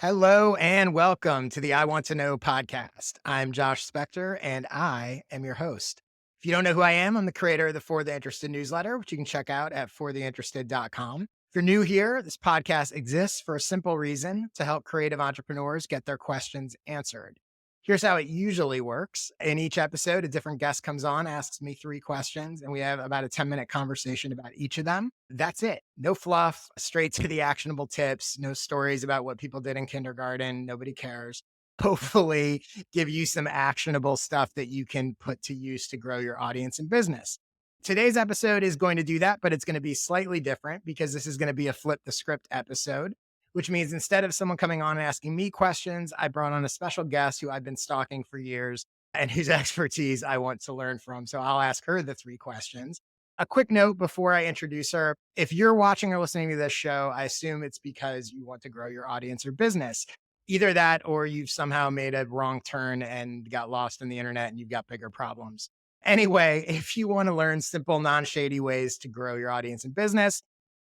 Hello and welcome to the I Want to Know podcast. I'm Josh Spector and I am your host. If you don't know who I am, I'm the creator of the For the Interested newsletter, which you can check out at fortheinterested.com. If you're new here, this podcast exists for a simple reason: to help creative entrepreneurs get their questions answered. Here's how it usually works. In each episode, a different guest comes on, asks me 3 questions, and we have about a 10-minute conversation about each of them. That's it. No fluff, straight to the actionable tips, no stories about what people did in kindergarten. Nobody cares. Hopefully, give you some actionable stuff that you can put to use to grow your audience and business. Today's episode is going to do that, but it's going to be slightly different because this is going to be a flip the script episode, which means instead of someone coming on and asking me questions, I brought on a special guest who I've been stalking for years and whose expertise I want to learn from. So I'll ask her the 3 questions. A quick note before I introduce her: if you're watching or listening to this show, I assume it's because you want to grow your audience or business. Either that or you've somehow made a wrong turn and got lost in the internet and you've got bigger problems. Anyway, if you want to learn simple, non-shady ways to grow your audience and business,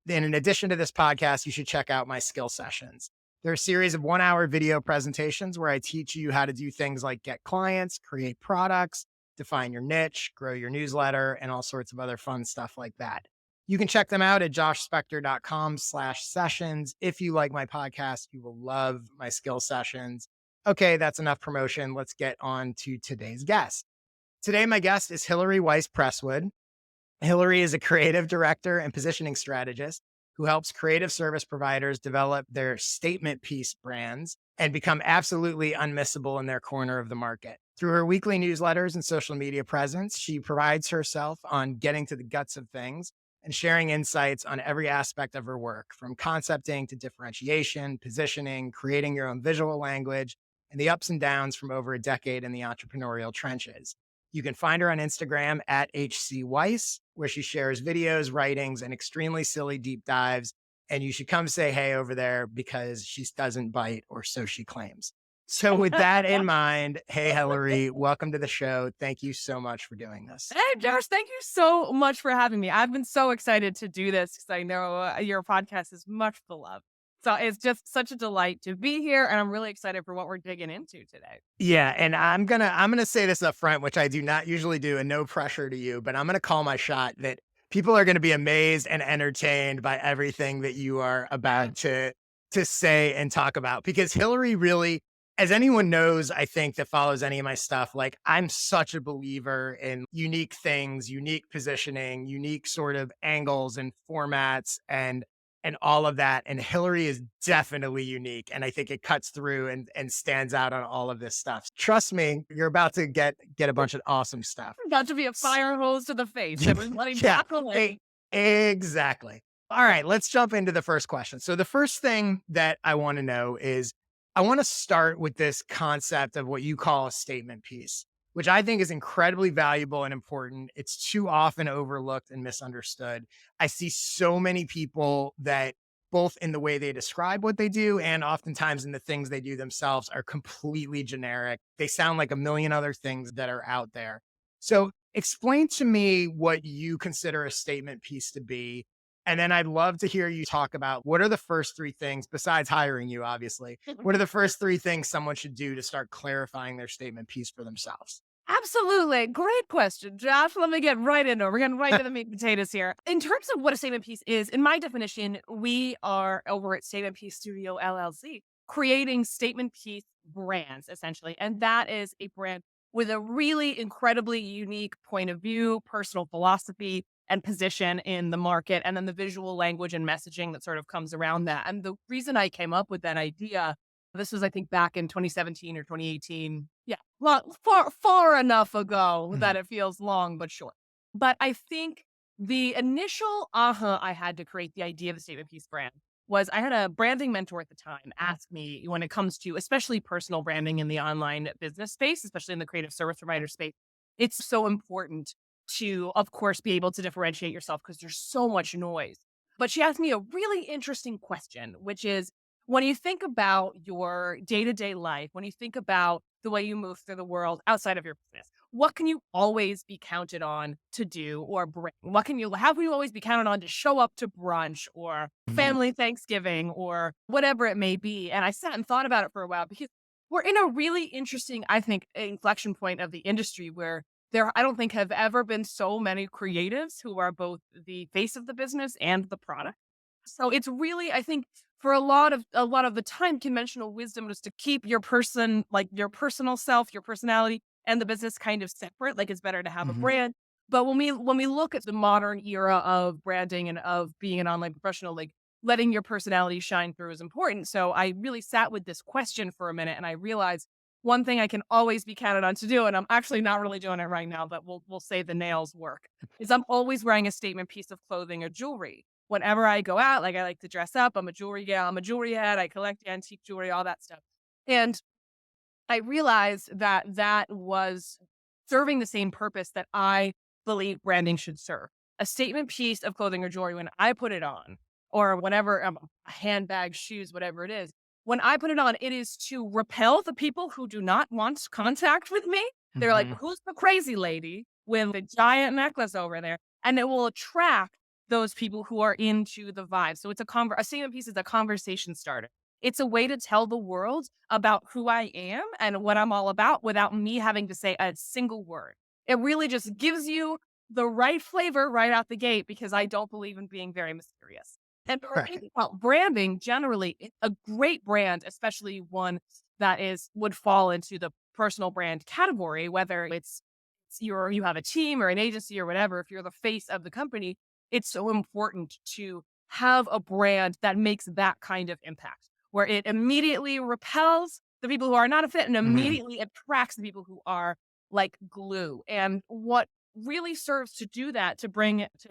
then in addition to this podcast, you should check out my skill sessions. They're a series of 1-hour video presentations where I teach you how to do things like get clients, create products, define your niche, grow your newsletter, and all sorts of other fun stuff like that. You can check them out at joshspector.com/sessions. If you like my podcast, you will love my skill sessions. Okay, that's enough promotion. Let's get on to today's guest. Today, my guest is Hillary Weiss-Presswood. Hillary is a creative director and positioning strategist who helps creative service providers develop their statement piece brands and become absolutely unmissable in their corner of the market. Through her weekly newsletters and social media presence, she prides herself on getting to the guts of things and sharing insights on every aspect of her work, from concepting to differentiation, positioning, creating your own visual language, and the ups and downs from over a decade in the entrepreneurial trenches. You can find her on Instagram at HC Weiss, where she shares videos, writings, and extremely silly deep dives. And you should come say hey over there because she doesn't bite, or so she claims. So with that in mind, hey, Hillary, welcome to the show. Thank you so much for doing this. Hey, Josh, thank you so much for having me. I've been so excited to do this because I know your podcast is much beloved. So it's just such a delight to be here, and I'm really excited for what we're digging into today. Yeah, and I'm gonna say this up front, which I do not usually do, and no pressure to you, but I'm gonna call my shot that people are gonna be amazed and entertained by everything that you are about to say and talk about. Because Hillary really, as anyone knows, I think, that follows any of my stuff, like, I'm such a believer in unique things, unique positioning, unique sort of angles and formats and all of that. And Hillary is definitely unique. And I think it cuts through and stands out on all of this stuff. Trust me, you're about to get a bunch of awesome stuff. Got to be a fire hose to the face. Everybody Yeah, tackle it. exactly. All right, let's jump into the first question. So the first thing that I want to know is, I want to start with this concept of what you call a statement piece, which I think is incredibly valuable and important. It's too often overlooked and misunderstood. I see so many people that, both in the way they describe what they do and oftentimes in the things they do themselves, are completely generic. They sound like a million other things that are out there. So explain to me what you consider a statement piece to be. And then I'd love to hear you talk about what are the first 3 things, besides hiring you, obviously, what are the first 3 things someone should do to start clarifying their statement piece for themselves? Absolutely. Great question, Josh. Let me get right into it. We're getting right to the meat and potatoes here. In terms of what a statement piece is, in my definition, we are over at Statement Piece Studio LLC creating statement piece brands, essentially. And that is a brand with a really incredibly unique point of view, personal philosophy, and position in the market, and then the visual language and messaging that sort of comes around that. And the reason I came up with that idea, this was, I think, back in 2017 or 2018. Yeah, far enough ago that Mhm. it feels long but short. But I think the initial aha I had to create the idea of the statement piece brand was, I had a branding mentor at the time ask me, when it comes to especially personal branding in the online business space, especially in the creative service provider space, it's so important to, of course, be able to differentiate yourself because there's so much noise. But she asked me a really interesting question, which is, when you think about your day to day life, when you think about the way you move through the world outside of your business, what can you always be counted on to do or bring? How can you always be counted on to show up to brunch or Mhm. family Thanksgiving or whatever it may be? And I sat and thought about it for a while because we're in a really interesting, I think, inflection point of the industry where I don't think have ever been so many creatives who are both the face of the business and the product. So it's really, I think, for a lot of the time, conventional wisdom is to keep your person, like your personal self, your personality, and the business kind of separate. Like it's better to have a Mhm. brand. But when we look at the modern era of branding and of being an online professional, like letting your personality shine through is important. So I really sat with this question for a minute, and I realized one thing I can always be counted on to do, and I'm actually not really doing it right now, but we'll say the nails work, is I'm always wearing a statement piece of clothing or jewelry whenever I go out. Like I like to dress up. I'm a jewelry gal. I'm a jewelry head. I collect antique jewelry, all that stuff. And I realized that that was serving the same purpose that I believe branding should serve. A statement piece of clothing or jewelry, when I put it on, or whatever, a handbag, shoes, whatever it is, when I put it on, it is to repel the people who do not want contact with me. They're like, Mhm. who's the crazy lady with the giant necklace over there? And it will attract those people who are into the vibe. So it's a statement piece is a conversation starter. It's a way to tell the world about who I am and what I'm all about without me having to say a single word. It really just gives you the right flavor right out the gate because I don't believe in being very mysterious. And when we Right. think about branding generally, a great brand, especially one that would fall into the personal brand category, whether you have a team or an agency or whatever, if you're the face of the company, it's so important to have a brand that makes that kind of impact where it immediately repels the people who are not a fit and Mhm. immediately attracts the people who are like glue. And what really serves to do that, to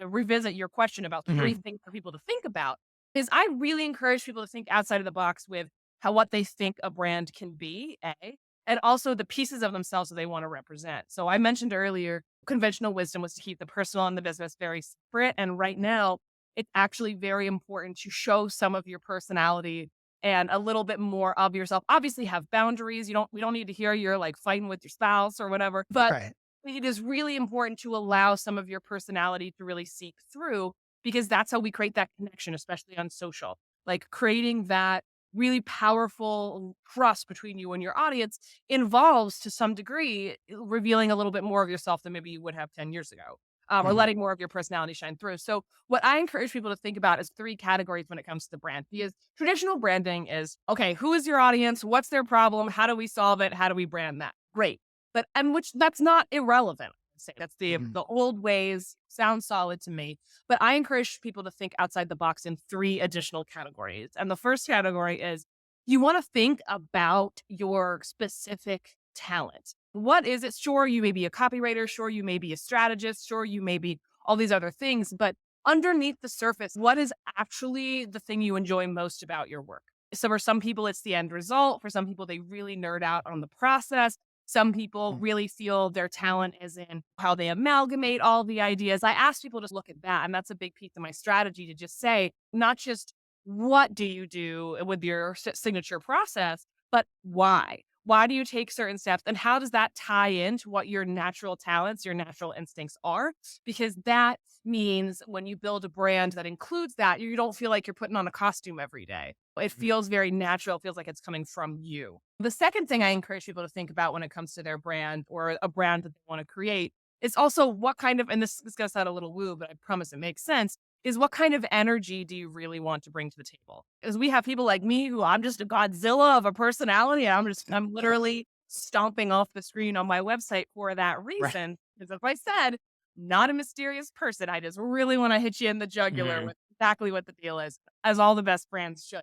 revisit your question about three Mhm. things for people to think about, is I really encourage people to think outside of the box with what they think a brand can be, A, and also the pieces of themselves that they want to represent. So I mentioned earlier, conventional wisdom was to keep the personal and the business very separate. And right now, it's actually very important to show some of your personality and a little bit more of yourself. Obviously, have boundaries. We don't need to hear you're like fighting with your spouse or whatever, but Right. it is really important to allow some of your personality to really seep through because that's how we create that connection, especially on social. Like creating that really powerful trust between you and your audience involves to some degree revealing a little bit more of yourself than maybe you would have 10 years ago. Or Mhm. letting more of your personality shine through. So, what I encourage people to think about is three categories when it comes to the brand. Because traditional branding is okay, who is your audience? What's their problem? How do we solve it? How do we brand that? Great. But and which that's not irrelevant. I'd say that's Mhm. the old ways sound solid to me. But I encourage people to think outside the box in three additional categories. And the first category is you want to think about your specific talent. What is it? Sure, you may be a copywriter. Sure, you may be a strategist. Sure, you may be all these other things. But underneath the surface, what is actually the thing you enjoy most about your work? So for some people, it's the end result. For some people, they really nerd out on the process. Some people Mm. really feel their talent is in how they amalgamate all the ideas. I ask people to look at that. And that's a big piece of my strategy to just say, not just what do you do with your signature process, but why? Why do you take certain steps? And how does that tie into what your natural talents, your natural instincts are? Because that means when you build a brand that includes that, you don't feel like you're putting on a costume every day. It Mhm. feels very natural. It feels like it's coming from you. The second thing I encourage people to think about when it comes to their brand or a brand that they want to create is also what kind of, and this is going to sound a little woo, but I promise it makes sense, is what kind of energy do you really want to bring to the table? Because we have people like me who I'm just a Godzilla of a personality. I'm literally stomping off the screen on my website for that Right. reason. Because if I said, not a mysterious person, I just really want to hit you in the jugular Mhm. with exactly what the deal is, as all the best brands should.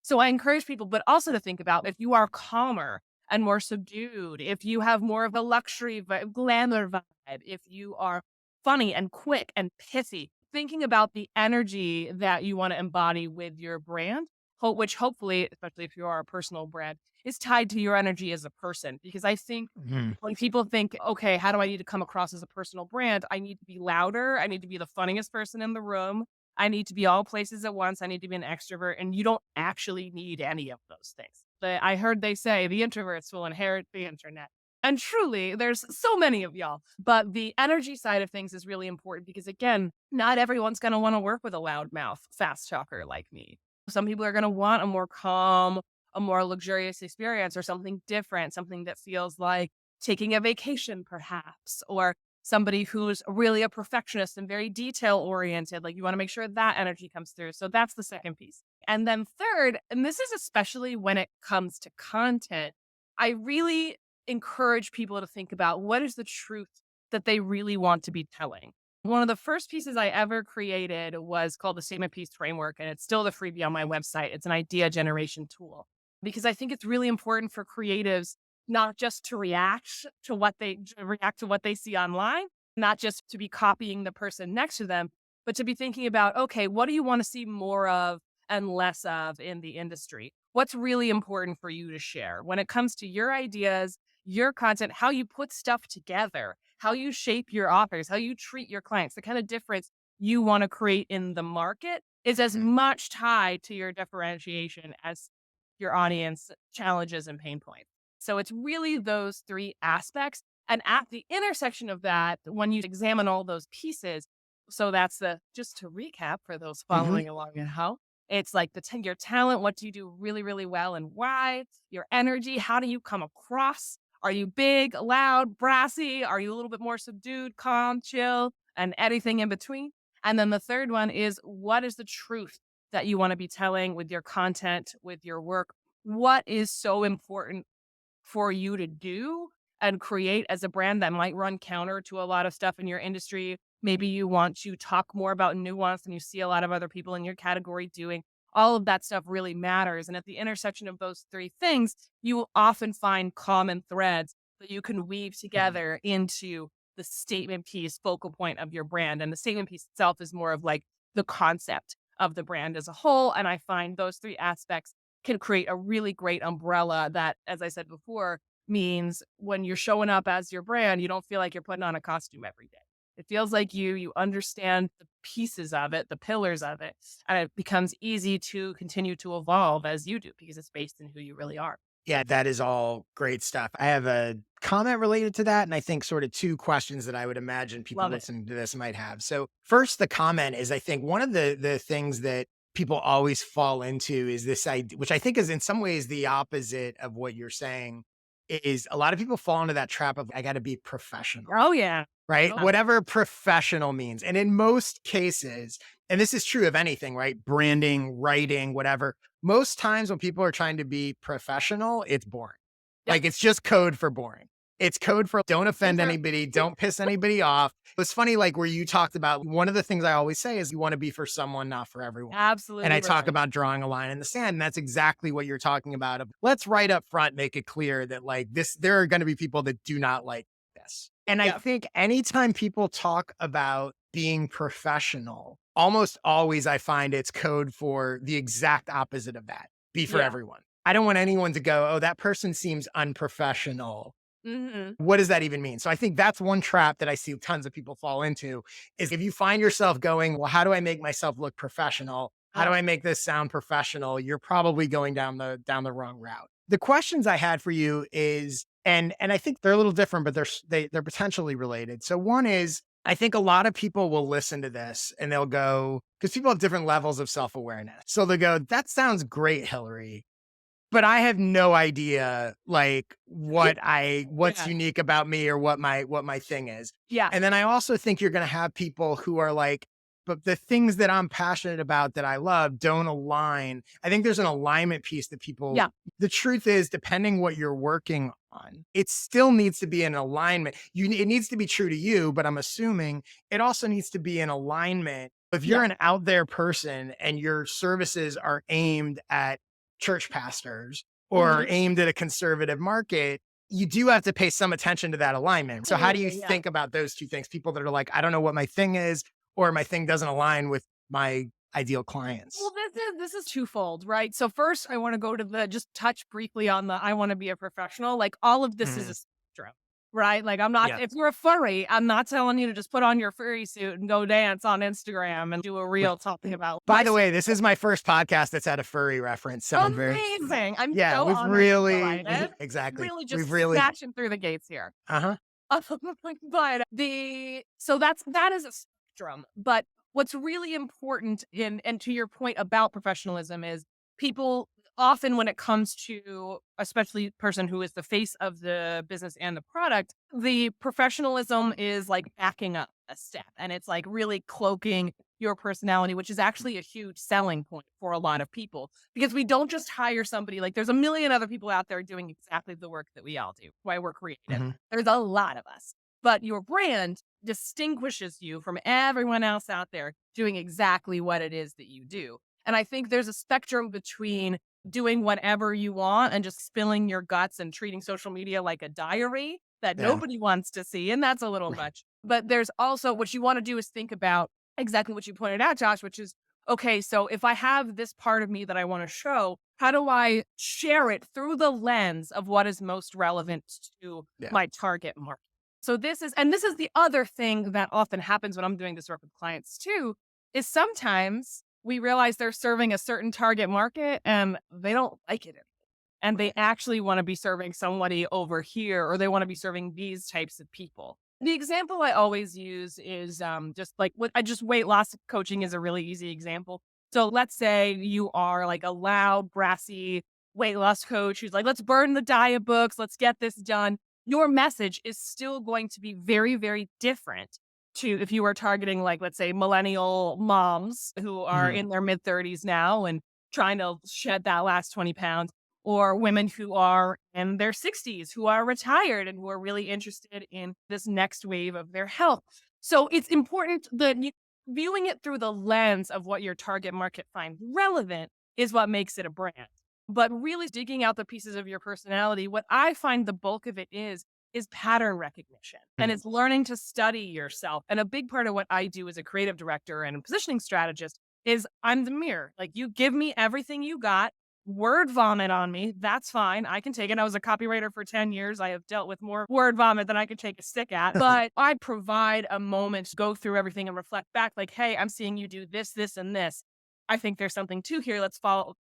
So I encourage people, but also to think about if you are calmer and more subdued, if you have more of a luxury glamour vibe, if you are funny and quick and pithy, thinking about the energy that you want to embody with your brand, which hopefully, especially if you are a personal brand, is tied to your energy as a person. Because I think Mhm. when people think, okay, how do I need to come across as a personal brand? I need to be louder. I need to be the funniest person in the room. I need to be all places at once. I need to be an extrovert. And you don't actually need any of those things. I heard they say the introverts will inherit the internet. And truly, there's so many of y'all. But the energy side of things is really important because, again, not everyone's going to want to work with a loudmouth, fast talker like me. Some people are going to want a more calm, a more luxurious experience or something different, something that feels like taking a vacation, perhaps, or somebody who's really a perfectionist and very detail oriented. Like you want to make sure that energy comes through. So that's the second piece. And then third, and this is especially when it comes to content, I really encourage people to think about what is the truth that they really want to be telling. One of the first pieces I ever created was called the Statement Piece Framework, and it's still the freebie on my website. It's an idea generation tool because I think it's really important for creatives not just to react to what they see online, not just to be copying the person next to them, but to be thinking about, okay, what do you want to see more of and less of in the industry? What's really important for you to share when it comes to your ideas, your content, how you put stuff together, how you shape your offers, how you treat your clients, the kind of difference you want to create in the market is as much tied to your differentiation as your audience challenges and pain points. So it's really those three aspects. And at the intersection of that, when you examine all those pieces, so that's just to recap for those Hmm. following along at home, it's like your talent, what do you do really, really well and why? Your energy, how do you come across? Are you big, loud, brassy? Are you a little bit more subdued, calm, chill, and anything in between? And then the third one is what is the truth that you want to be telling with your content, with your work? What is so important for you to do and create as a brand that might run counter to a lot of stuff in your industry? Maybe you want to talk more about nuance than you see a lot of other people in your category doing. All of that stuff really matters. And at the intersection of those three things, you will often find common threads that you can weave together into the statement piece focal point of your brand. And the statement piece itself is more of like the concept of the brand as a whole. And I find those three aspects can create a really great umbrella that, as I said before, means when you're showing up as your brand, you don't feel like you're putting on a costume every day. It feels like you understand the pieces of it, the pillars of it, and it becomes easy to continue to evolve as you do because it's based in who you really are. Yeah, that is all great stuff. I have a comment related to that, and I think sort of two questions that I would imagine people Love it. listening to this might have. So, first, the comment is I think one of the things that people always fall into is this idea, which I think is in some ways the opposite of what you're saying, is a lot of people fall into that trap of I got to be professional. Oh, yeah. Right? Oh, Whatever professional means. And in most cases, and this is true of anything, right? Branding, writing, whatever. Most times when people are trying to be professional, it's boring. yep. Like it's just code for boring. It's code for don't offend That's right. anybody, don't piss anybody off. It's funny, like where you talked about one of the things I always say is you want to be for someone, not for everyone. And Absolutely I talk right. about drawing a line in the sand. And that's exactly what you're talking about. Let's right up front make it clear that like this, there are going to be people that do not like this. And I Yeah. think anytime people talk about being professional, almost always I find it's code for the exact opposite of that. Be for Yeah. everyone. I don't want anyone to go, oh, that person seems unprofessional. Hmm. What does that even mean? So I think that's one trap that I see tons of people fall into is if you find yourself going, well, how do I make myself look professional? How do I make this sound professional? You're probably going down the wrong route. The questions I had for you is, and I think they're a little different, but they're potentially related. So one is, I think a lot of people will listen to this and they'll go, because people have different levels of self-awareness. So they go, that sounds great, Hillary. But I have no idea, like, what's Yeah. unique about me or what my thing is. Yeah. And then I also think you're gonna have people who are like, "But the things that I'm passionate about that I love don't align." I think there's an alignment piece that people Yeah. the truth is, depending what you're working on, it still needs to be in alignment. It needs to be true to you, but I'm assuming it also needs to be in alignment. If Yeah. you're an out there person and your services are aimed at church pastors or Hmm. aimed at a conservative market, you do have to pay some attention to that alignment. So how do you Absolutely. Yeah. think about those two things? People that are like, I don't know what my thing is, or my thing doesn't align with my ideal Well, clients. this is twofold, right? So first, I want to go to the just touch briefly on the I want to be a professional. Like all of this is a Mhm. spectrum, right? Like, I'm not, Yeah. if you're a furry, I'm not telling you to just put on your furry suit and go dance on Instagram and do a reel talking about By my the way, this is my first podcast that's had a furry reference, so I'm very amazing. I'm yeah, so we've honored and really delighted. exactly. Really We've just really smashing through the gates here. uh-huh. But that is a spectrum. But what's really important in, and to your point about professionalism, is people often, when it comes to especially person who is the face of the business and the product, the professionalism is like backing up a step, and it's like really cloaking your personality, which is actually a huge selling point for a lot of people, because we don't just hire somebody. Like, there's a million other people out there doing exactly the work that we all do. Why we're creative. Mhm. There's a lot of us, but your brand distinguishes you from everyone else out there doing exactly what it is that you do. And I think there's a spectrum between doing whatever you want and just spilling your guts and treating social media like a diary that Yeah. nobody wants to see. And that's a little much. But there's also, what you want to do is think about exactly what you pointed out, Josh, which is, okay, so if I have this part of me that I want to show, how do I share it through the lens of what is most relevant to Yeah. my target market? So this is the other thing that often happens when I'm doing this work with clients too, is sometimes we realize they're serving a certain target market and they don't like it. And they actually want to be serving somebody over here, or they want to be serving these types of people. The example I always use is just like what I just weight loss coaching is a really easy example. So let's say you are like a loud, brassy weight loss coach who's like, let's burn the diet books, let's get this done. Your message is still going to be very, very different to if you are targeting, like, let's say, millennial moms who are Mhm. in their mid 30s now and trying to shed that last 20 pounds, or women who are in their 60s who are retired and who are really interested in this next wave of their health. So it's important that viewing it through the lens of what your target market finds relevant is what makes it a brand. But really digging out the pieces of your personality, what I find the bulk of it is pattern recognition, and Mhm. it's learning to study yourself. And a big part of what I do as a creative director and a positioning strategist is I'm the mirror. Like, you give me everything you got, word vomit on me, that's fine. I can take it. I was a copywriter for 10 years. I have dealt with more word vomit than I could take a stick at. But I provide a moment to go through everything and reflect back, like, hey, I'm seeing you do this, this, and this. I think there's something to here. Let's follow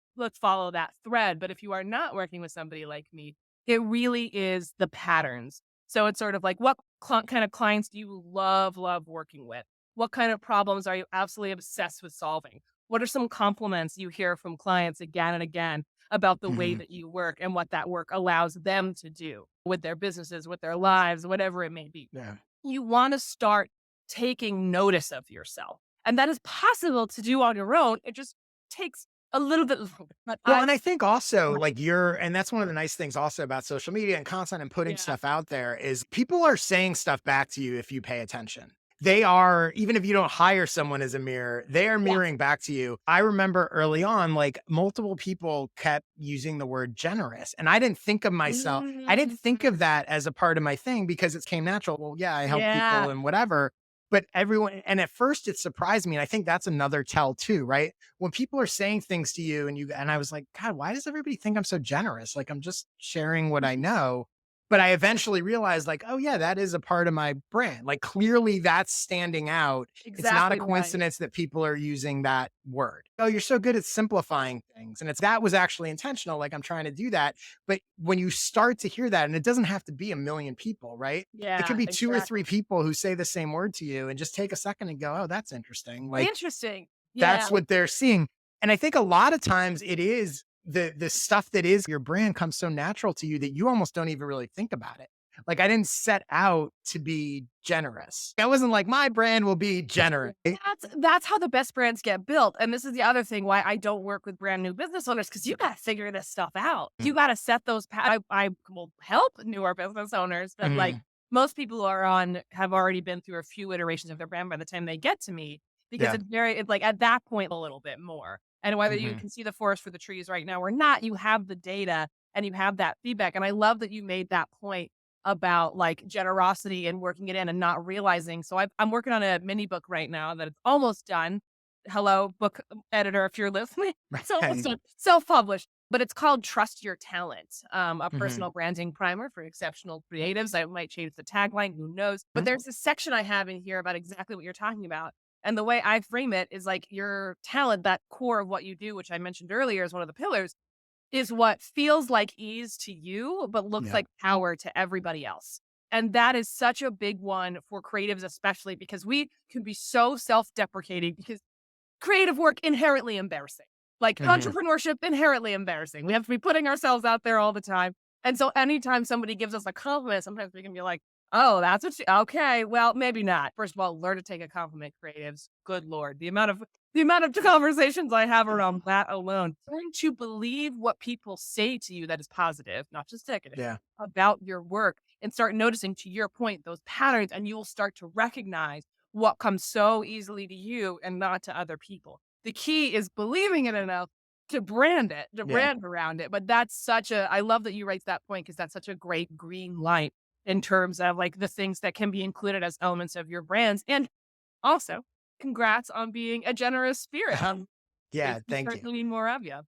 that thread. But if you are not working with somebody like me, it really is the patterns. So it's sort of like, what kind of clients do you love working with? What kind of problems are you absolutely obsessed with solving? What are some compliments you hear from clients again and again about the way Mhm. that you work and what that work allows them to do with their businesses, with their lives, whatever it may be? Yeah. You want to start taking notice of yourself. And that is possible to do on your own. It just takes a little bit longer. But Well, I, and I think also like and that's one of the nice things also about social media and content and putting yeah. stuff out there is people are saying stuff back to you if you pay attention. They are, even if you don't hire someone as a mirror, they are Yeah. mirroring back to you. I remember early on, like multiple people kept using the word generous. And I didn't think of myself, I didn't think Mm, of that as a part of my thing because it came natural. Well, yeah, I help yeah. people and whatever. But everyone, and at first it surprised me. And I think that's another tell too, right? When people are saying things to you and I was like, God, why does everybody think I'm so generous? Like I'm just sharing what I know. But I eventually realized like, oh yeah, that is a part of my brand. Like clearly that's standing out. It's not a Exactly right. coincidence that people are using that word. Oh, you're so good at simplifying things. And it's that was actually intentional. Like I'm trying to do that. But when you start to hear that, and it doesn't have to be a million people, right? It could Yeah, be two or three exactly. people who say the same word to you and just take a second and go, oh, that's interesting. Like Interesting. that's Yeah. what they're seeing. And I think a lot of times it is the stuff that is your brand comes so natural to you that you almost don't even really think about it. Like I didn't set out to be generous. I wasn't like my brand will be generous. That's how the best brands get built. And this is the other thing why I don't work with brand new business owners, because you got to figure this stuff out. You got to set those I will help newer business owners, but like Mhm. most people have already been through a few iterations of their brand by the time they get to me, because Yeah. it's like at that point a little bit more. And whether you Mhm. can see the forest for the trees right now or not, you have the data and you have that feedback. And I love that you made that point about like generosity and working it in and not realizing. So I'm working on a mini book right now that it's almost done. Hello, book editor, if you're listening. It's almost Right. done. Self published. but it's called Trust Your Talent, a Mhm. personal branding primer for exceptional creatives. I might change the tagline, who knows? But Mhm. there's this section I have in here about exactly what you're talking about. And the way I frame it is like your talent, that core of what you do, which I mentioned earlier is one of the pillars, is what feels like ease to you, but looks Yeah. like power to everybody else. And that is such a big one for creatives, especially because we can be so self deprecating because creative work inherently embarrassing. Like Mhm. entrepreneurship inherently embarrassing. We have to be putting ourselves out there all the time. And so anytime somebody gives us a compliment, sometimes we can be like, "Oh, that's what you okay, well, maybe not." First of all, learn to take a compliment, creatives. Good lord. The amount of conversations I have around that alone. Learn to believe what people say to you that is positive, not just negative, Yeah. about your work and start noticing, to your point, those patterns, and you will start to recognize what comes so easily to you and not to other people. The key is believing it enough to brand it, to Yeah. brand around it. But that's such a, I love that you raise that point because that's such a great green light in terms of like the things that can be included as elements of your brands. And also, congrats on being a generous spirit. Yeah, We thank you. certainly need more of you.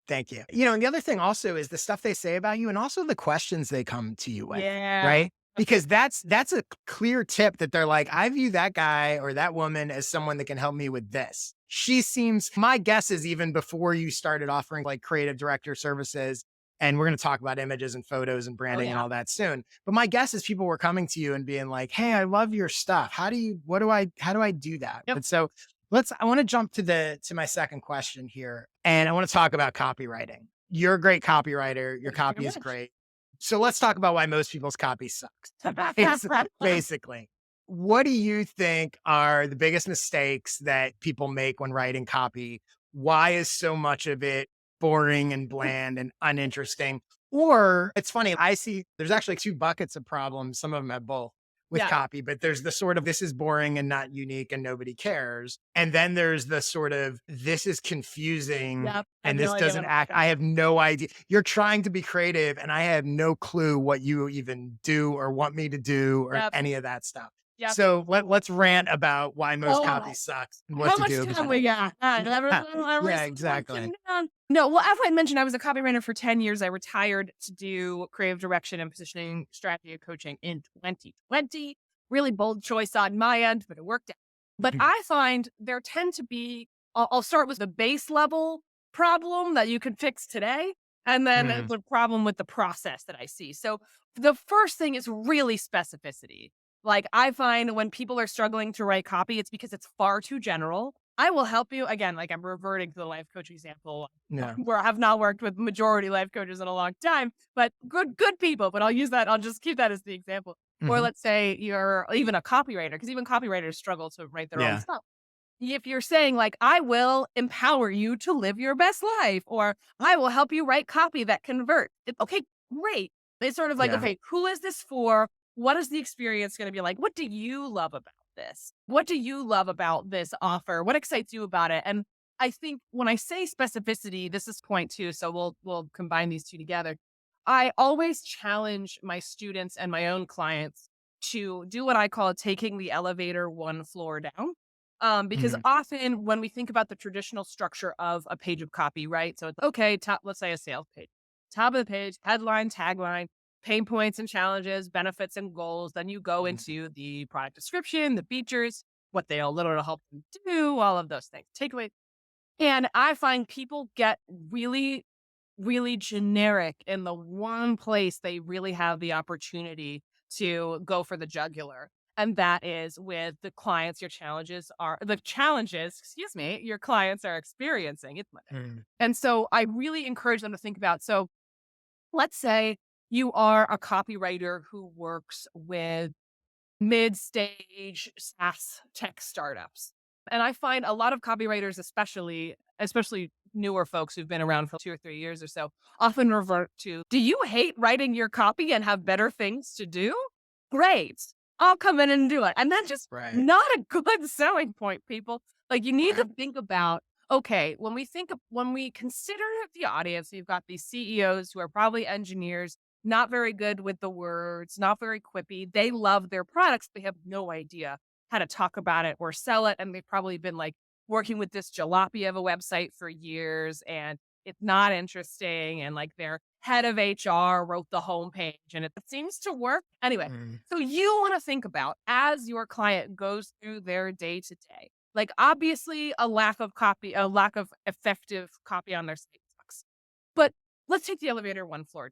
Thank you. And the other thing also is the stuff they say about you and also the questions they come to you with, Yeah. right? Because that's a clear tip that they're like, I view that guy or that woman as someone that can help me with this. She seems, my guess is even before you started offering like creative director services, and we're going to talk about images and photos and Oh, branding and yeah. all that soon. But my guess is people were coming to you and being like, hey, I love your stuff. How do I do that? Yep. And so I want to jump to my second question here. And I want to talk about copywriting. You're a great copywriter. Your Thank you very copy is much. great. So let's talk about why most people's copy sucks. Basically, what do you think are the biggest mistakes that people make when writing copy? Why is so much of it boring and bland and uninteresting? Or it's funny, I see there's actually two buckets of problems. Some of them have both with Yeah. copy, but there's the sort of this is boring and not unique and nobody cares. And then there's the sort of this is confusing Yep. I have and no this idea doesn't what. act. I have no idea. You're trying to be creative and I have no clue what you even do or want me to do or Yep. any of that stuff. Yep. So let's rant about why most copy Oh. sucks and what How to much do time about it. we got? Every Yeah, single exactly. down. No, well, as I mentioned, I was a copywriter for 10 years. I retired to do creative direction and positioning strategy and coaching in 2020. Really bold choice on my end, but it worked out. But I find there tend to be, I'll start with the base level problem that you can fix today, and then Mm, the problem with the process that I see. So the first thing is really specificity. Like, I find when people are struggling to write copy, it's because it's far too general. I will help you. Again, like I'm reverting to the life coach example yeah. where I have not worked with majority life coaches in a long time, but good people. But I'll use that. I'll just keep that as the example. Or Hmm. let's say you're even a copywriter, because even copywriters struggle to write their own Yeah. stuff. If you're saying like, I will empower you to live your best life, or I will help you write copy that converts. Okay, great. It's sort of like, Yeah. okay, who is this for? What is the experience going to be like? What do you love about this? What do you love about this offer? What excites you about it? And I think when I say specificity, this is point two. So we'll combine these two together. I always challenge my students and my own clients to do what I call taking the elevator one floor down. Because Mhm. often when we think about the traditional structure of a page of copy, right? So it's okay, top, let's say a sales page, top of the page, headline, tagline, pain points and challenges, benefits and goals. Then you go Mhm. into the product description, the features, what they all literally help them do, all of those things. Takeaway. And I find people get really, really generic in the one place they really have the opportunity to go for the jugular. And that is with the clients the challenges, excuse me, your clients are experiencing. It's Monday. Mm. And so I really encourage them to think about, so let's say you are a copywriter who works with mid-stage SaaS tech startups. And I find a lot of copywriters, especially newer folks who've been around for 2 or 3 years or so, often revert to, do you hate writing your copy and have better things to do? Great. I'll come in and do it. And that's just Right. not a good selling point, people. Like, you need to think about, okay, when we consider the audience, you've got these CEOs who are probably engineers, not very good with the words, not very quippy. They love their products. They have no idea how to talk about it or sell it. And they've probably been like working with this jalopy of a website for years. And it's not interesting, and like their head of HR wrote the homepage and it seems to work. Anyway, Mm, so you want to think about as your client goes through their day to day, like obviously a lack of effective copy on their site sucks. But let's take the elevator one floor.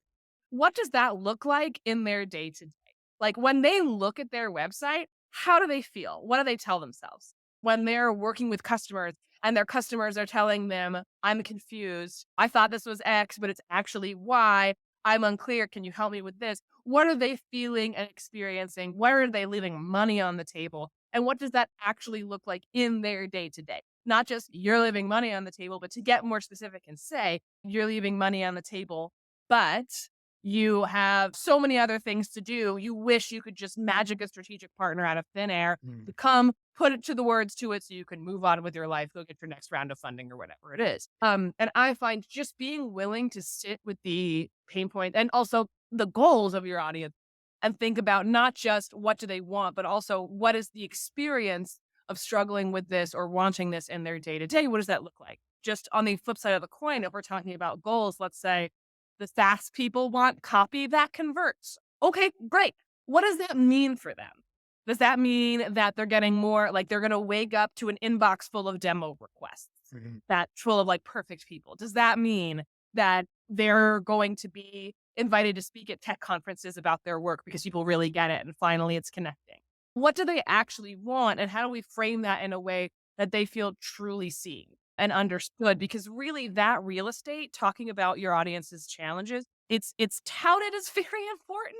What does that look like in their day to day? Like when they look at their website, how do they feel? What do they tell themselves? When they're working with customers and their customers are telling them, I'm confused. I thought this was X, but it's actually Y. I'm unclear. Can you help me with this? What are they feeling and experiencing? Where are they leaving money on the table? And what does that actually look like in their day to day? Not just you're leaving money on the table, but to get more specific and say you're leaving money on the table, but you have so many other things to do. You wish you could just magic a strategic partner out of thin air mm, to come, put it to the words to it so you can move on with your life, go get your next round of funding or whatever it is. And I find just being willing to sit with the pain point and also the goals of your audience and think about not just what do they want, but also what is the experience of struggling with this or wanting this in their day to day. What does that look like? Just on the flip side of the coin, if we're talking about goals, let's say the SaaS people want copy that converts. Okay, great. What does that mean for them? Does that mean that they're getting more, like they're going to wake up to an inbox full of demo requests mhm, that's full of like perfect people? Does that mean that they're going to be invited to speak at tech conferences about their work because people really get it and finally it's connecting? What do they actually want? And how do we frame that in a way that they feel truly seen and understood? Because really that real estate, talking about your audience's challenges, it's touted as very important,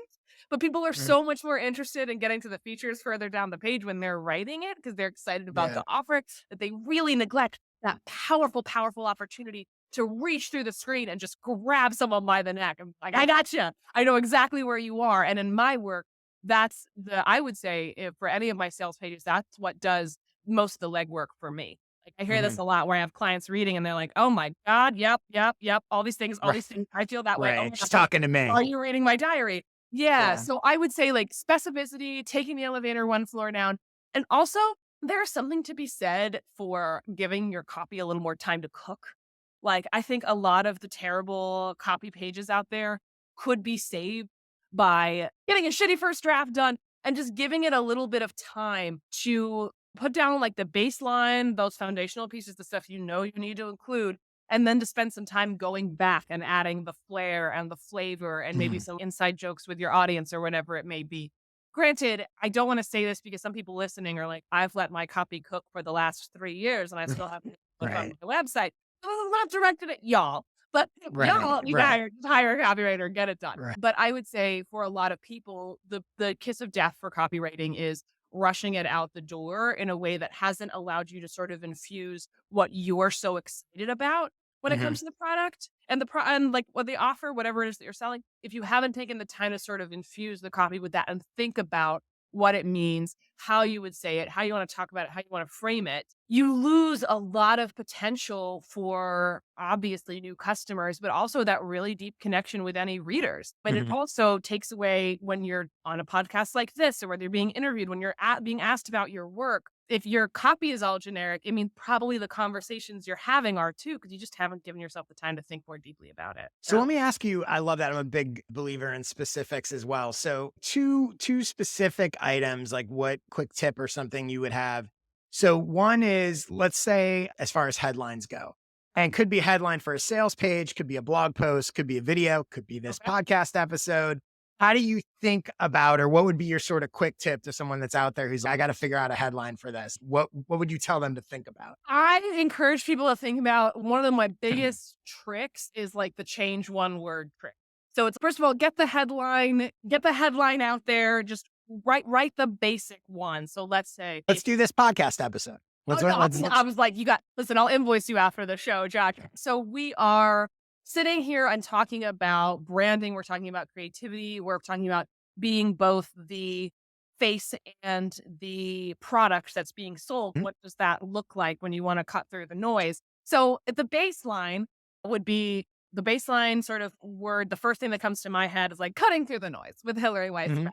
but people are mm, so much more interested in getting to the features further down the page when they're writing it because they're excited about yeah. the offer that they really neglect that powerful, powerful opportunity to reach through the screen and just grab someone by the neck and like, I gotcha. I know exactly where you are. And in my work, I would say if for any of my sales pages, that's what does most of the legwork for me. Like I hear this Mhm, a lot where I have clients reading and they're like, oh my God, yep, yep, yep. All these things, all right, these things. I feel that way. Oh right. my She's God, talking to are me. you reading my diary? Yeah. Yeah. So I would say like specificity, taking the elevator one floor down. And also there's something to be said for giving your copy a little more time to cook. Like I think a lot of the terrible copy pages out there could be saved by getting a shitty first draft done and just giving it a little bit of time to put down like the baseline, those foundational pieces, the stuff you know you need to include, and then to spend some time going back and adding the flair and the flavor and maybe Mhm, some inside jokes with your audience or whatever it may be. Granted, I don't want to say this because some people listening are like, I've let my copy cook for the last 3 years and I still haven't put it on right, my website. This is not directed at y'all, but right, y'all, you right, hire a copywriter and get it done. right. But I would say for a lot of people, the kiss of death for copywriting is rushing it out the door in a way that hasn't allowed you to sort of infuse what you're so excited about when it Mhm, comes to the product and and like what they offer, whatever it is that you're selling. If you haven't taken the time to sort of infuse the copy with that and think about what it means, how you would say it, how you want to talk about it, how you want to frame it, you lose a lot of potential for obviously new customers, but also that really deep connection with any readers. But it mhm. also takes away when you're on a podcast like this or whether you're being interviewed, when you're being asked about your work. If your copy is all generic, I mean, probably the conversations you're having are too, because you just haven't given yourself the time to think more deeply about it. So let me ask you, I love that. I'm a big believer in specifics as well. So two specific items, like what quick tip or something you would have. So one is, let's say, as far as headlines go, and could be a headline for a sales page, could be a blog post, could be a video, could be this Okay. podcast episode. How do you think about, or what would be your sort of quick tip to someone that's out there who's, I got to figure out a headline for this? What would you tell them to think about? I encourage people to think about one of my biggest tricks is like the change one word trick. So it's first of all, get the headline out there, just write the basic one. So let's say Let's do this podcast episode. oh, Let's no, I let's was like, listen, I'll invoice you after the show, Jack. So we are sitting here and talking about branding. We're talking about creativity. We're talking about being both the face and the product that's being sold. What does that look like when you want to cut through the noise? So the baseline would be the baseline sort of word. The first thing that comes to my head is like cutting through the noise with Hillary Weiss. Mhm.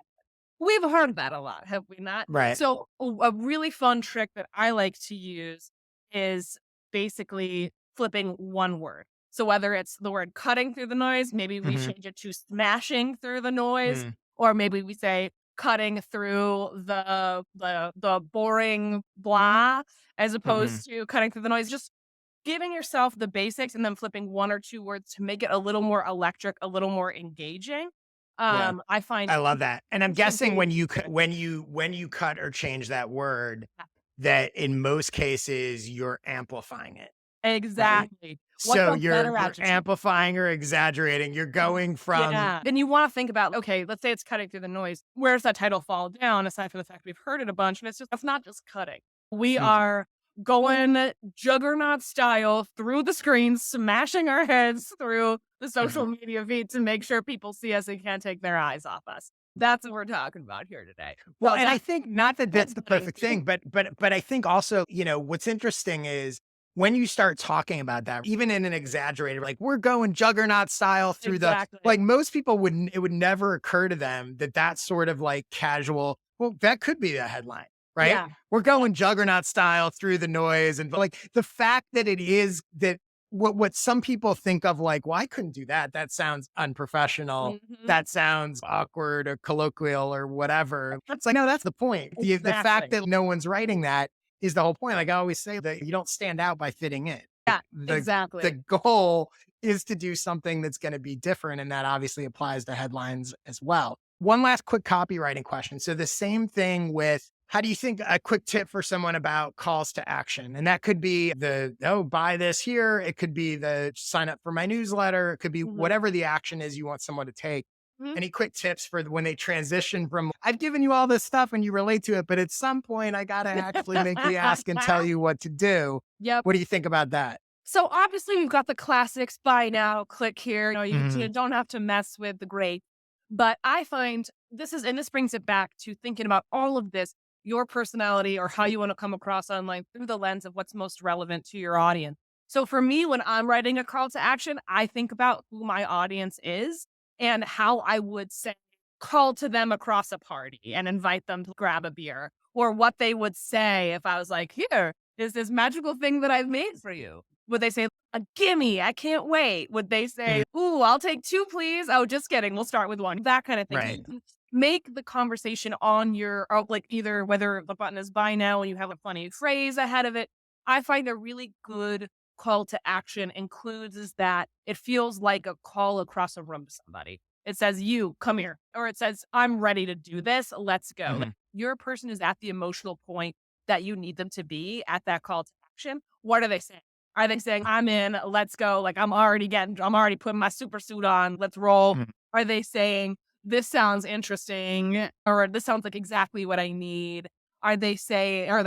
We've heard that a lot, have we not? Right. So a really fun trick that I like to use is basically flipping one word. So whether it's the word cutting through the noise, maybe we Mhm. change it to smashing through the noise, Mm. or maybe we say cutting through the boring blah as Mhm. opposed to cutting through the noise. Just giving yourself the basics and then flipping one or two words to make it a little more electric, a little more engaging. Yeah. I find I love that. And I'm guessing instantly when you cut or change that word, that in most cases you're amplifying it, right? exactly. What's So a better you're adjective? amplifying or exaggerating. You're going from Yeah. Then you wanna think about, okay, let's say it's cutting through the noise. Where's that title fall down aside from the fact we've heard it a bunch, and it's not just cutting. We Mhm. are going Juggernaut style through the screens, smashing our heads through the social Mhm. media feed to make sure people see us and can't take their eyes off us. That's what we're talking about here today. Well, So and I that's think not that that's the perfect thing, but I think also, what's interesting is when you start talking about that, even in an exaggerated, like we're going Juggernaut style through the exactly. like most people wouldn't it would never occur to them that that's sort of like casual. Well, that could be the headline, right? Yeah. We're going Juggernaut style through the noise, and like the fact that it is that what some people think of like, well, I couldn't do that. That sounds unprofessional, Mhm. that sounds awkward or colloquial or whatever. It's like, no, that's the point. The fact Exactly. that no one's writing that is the whole point. Like I always say that you don't stand out by fitting in. Like Yeah, the exactly. goal is to do something that's going to be different. And that obviously applies to headlines as well. One last quick copywriting question. So the same thing with how do you think a quick tip for someone about calls to action? And that could be the, oh, buy this here. It could be the sign up for my newsletter. It could be Mhm. whatever the action is you want someone to take. Mhm. Any quick tips for when they transition from, I've given you all this stuff and you relate to it, but at some point I got to actually make the ask and tell you what to do. Yep. What do you think about that? So obviously we've got the classics, buy now, click here. You Mhm. don't have to mess with the great. But I find this brings it back to thinking about all of this, your personality or how you want to come across online through the lens of what's most relevant to your audience. So for me, when I'm writing a call to action, I think about who my audience is and how I would say call to them across a party and invite them to grab a beer, or what they would say if I was like, here is this magical thing that I've made for you. Would they say, gimme, I can't wait? Would they say, Mhm. ooh, I'll take two, please? Oh, just kidding. We'll start with one. That kind of thing. Right. Make the conversation on or like either whether the button is buy now and you have a funny phrase ahead of it. I find a really good call to action includes is that it feels like a call across a room to somebody. It says, you come here, or it says, I'm ready to do this. Let's go. Like, Mhm. your person is at the emotional point that you need them to be at that call to action. What are they saying? Are they saying, I'm in, let's go? Like, I'm already putting my super suit on, let's roll. Mhm. Are they saying, this sounds interesting, or this sounds like exactly what I need? Are they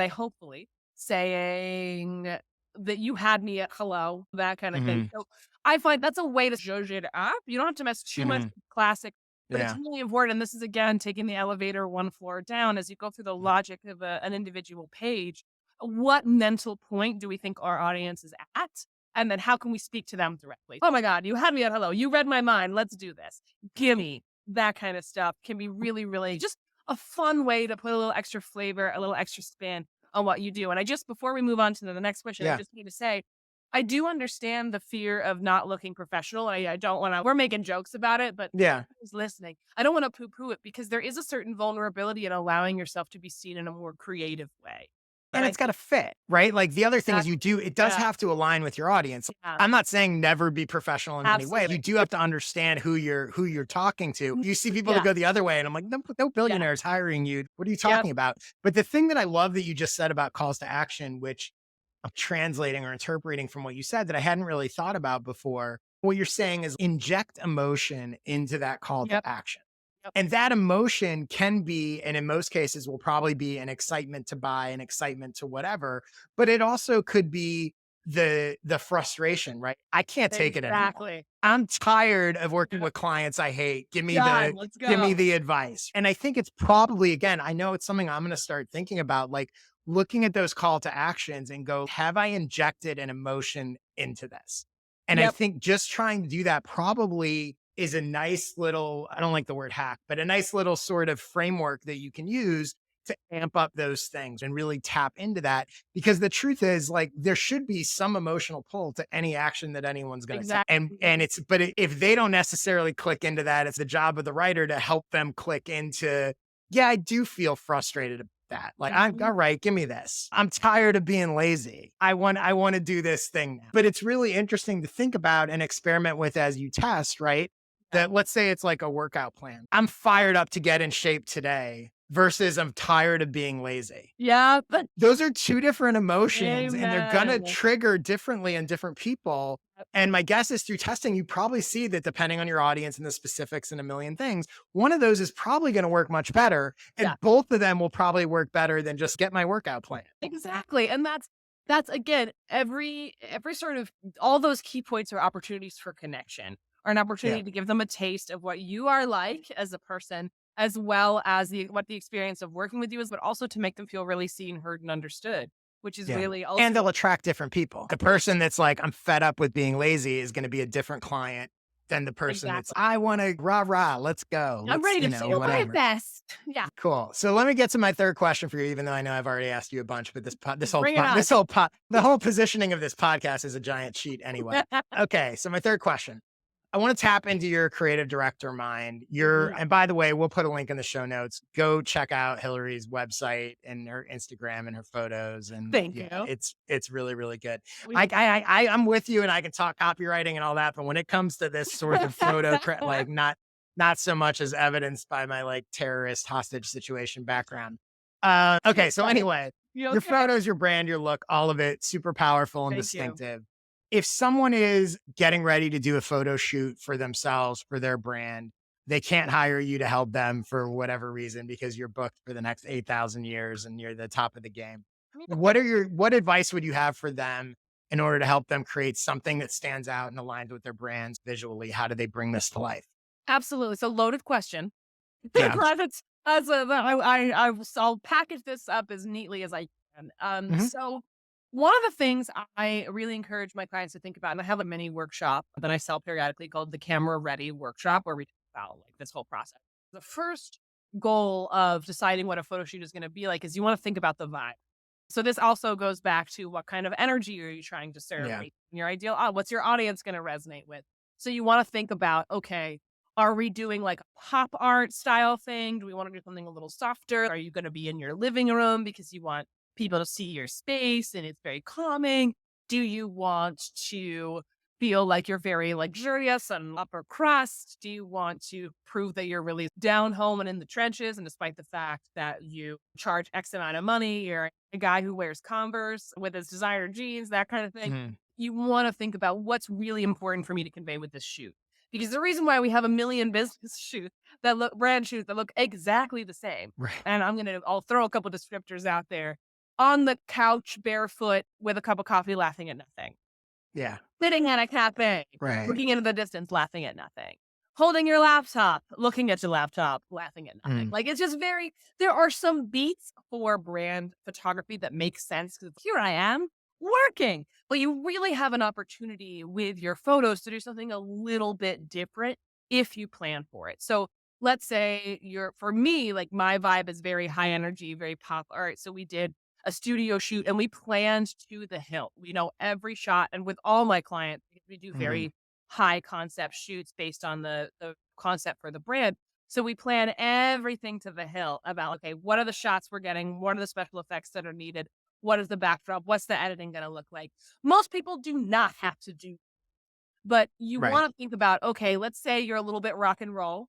hopefully saying that you had me at hello, that kind of thing? Mhm. So I find that's a way to zhuzh it up. You don't have to mess too much Mhm. with classic, but it's Yeah. really important. This is again taking the elevator one floor down as you go through the logic of an individual page. What mental point do we think our audience is at? And then how can we speak to them directly? Oh my God, you had me at hello. You read my mind. Let's do this. Gimme. That kind of stuff can be really, really just a fun way to put a little extra flavor, a little extra spin on what you do. And before we move on to the next question, I Yeah. just need to say, I do understand the fear of not looking professional. I don't want to, we're making jokes about it, but Yeah. who's listening, I don't want to poo poo it because there is a certain vulnerability in allowing yourself to be seen in a more creative way. And And I it's got to think fit, right? Like the other thing is that, it does yeah, have to align with your audience. yeah, I'm not saying never be professional in any way. You absolutely. do have to understand who you're talking to. Mhm. You see people that Yeah, go the other way and I'm like, no, no yeah, billionaires hiring you. What are you yep, talking about? But the thing that I love that you just said about calls to action, which I'm translating or interpreting from what you said that I hadn't really thought about before. What you're saying is inject emotion into that call to yep, action. yep. And that emotion can be, and in most cases will probably be an excitement to buy, an excitement to whatever, but it also could be the frustration, right? I can't take it anymore. Exactly. I'm tired of working Yep. with clients I hate. Done. Let's Give me go. the advice. And I think it's probably again, I know it's something I'm going to start thinking about like looking at those call to actions and go, have I injected an emotion into this? And I Yep. think just trying to do that probably is a nice little, I don't like the word hack, but a nice little sort of framework that you can use to amp up those things and really tap into that. Because the truth is, like, there should be some emotional pull to any action that anyone's going to take. And Exactly. it's, but if they don't necessarily click into that, it's the job of the writer to help them click into, yeah, I do feel frustrated about that. Like, I'm all Mhm. right, give me this. I'm tired of being lazy. I want to do this thing now. But it's really interesting to think about and experiment with as you test, right? Yeah. That, let's say it's like a workout plan. I'm fired up to get in shape today versus I'm tired of being lazy. Yeah, but Those are two different emotions and they're gonna amen. trigger differently in different people. And my guess is through testing, you probably see that depending on your audience and the specifics and a million things, one of those is probably going to work much better. Yeah, And both of them will probably work better than just get my workout plan. exactly. And that's again, every sort of all those key points are opportunities for connection, or an Yeah. opportunity to give them a taste of what you are like as a person, as well as what the experience of working with you is, but also to make them feel really seen, heard, and understood, which is Yeah. really And they'll ultimately attract different people. The person that's like, I'm fed up with being lazy is going to be a different client than the person that's, exactly. I want to rah, rah, let's go. I'm Let's, ready to feel my whatever. best. Yeah, Cool. So let me get to my third question for you, even though I know I've already asked you a bunch, but bring it on. the whole positioning of this podcast is a giant cheat anyway. Okay. So my third question, I want to tap into your creative director mind. Yeah. And by the way, we'll put a link in the show notes. Go check out Hillary's website and her Instagram and her photos. And Thank yeah, you. it's really, really good. We I'm with you and I can talk copywriting and all that. But when it comes to this sort of like not so much as evidenced by my like terrorist hostage situation background. Okay. So anyway, You your okay? photos, your brand, your look, all of it super powerful and Thank you. distinctive. If someone is getting ready to do a photo shoot for themselves, for their brand, they can't hire you to help them for whatever reason because you're booked for the next 8,000 years and you're the top of the game. What advice would you have for them in order to help them create something that stands out and aligns with their brands visually? How do they bring this to life? Absolutely. It's a loaded question. Yeah. But I'll package this up as neatly as I can. Mhm. So one of the things I really encourage my clients to think about, and I have a mini workshop that I sell periodically called the Camera Ready Workshop, where we talk about like this whole process. The first goal of deciding what a photo shoot is going to be like is you want to think about the vibe. So this also goes back to what kind of energy are you trying to serve? Yeah. Your ideal, what's your audience going to resonate with? So you want to think about, okay, are we doing like a pop art style thing? Do we want to do something a little softer? Are you going to be in your living room because you want people to see your space and it's very calming? Do you want to feel like you're very luxurious and upper crust? Do you want to prove that you're really down home and in the trenches? And despite the fact that you charge X amount of money, you're a guy who wears Converse with his designer jeans, that kind of thing. Mhm. You want to think about what's really important for me to convey with this shoot. Because the reason why we have a million business shoots that look brand shoots that look exactly the same, Right. and I'll throw a couple descriptors out there. On the couch, barefoot, with a cup of coffee, laughing at nothing. Yeah. Sitting at a cafe, Right. looking into the distance, laughing at nothing. Holding your laptop, looking at your laptop, laughing at nothing. Mm. Like, it's just there are some beats for brand photography that make sense because here I am working, but you really have an opportunity with your photos to do something a little bit different if you plan for it. So let's say for me, like my vibe is very high energy, very pop art. So we did a studio shoot and we planned to the hilt. We know every shot. And with all my clients, because we do Mhm. very high concept shoots based on the concept for the brand. So we plan everything to the hilt about, okay, what are the shots we're getting? What are the special effects that are needed? What is the backdrop? What's the editing going to look like? Most people do not have to do, but you Right. want to think about, okay, let's say you're a little bit rock and roll.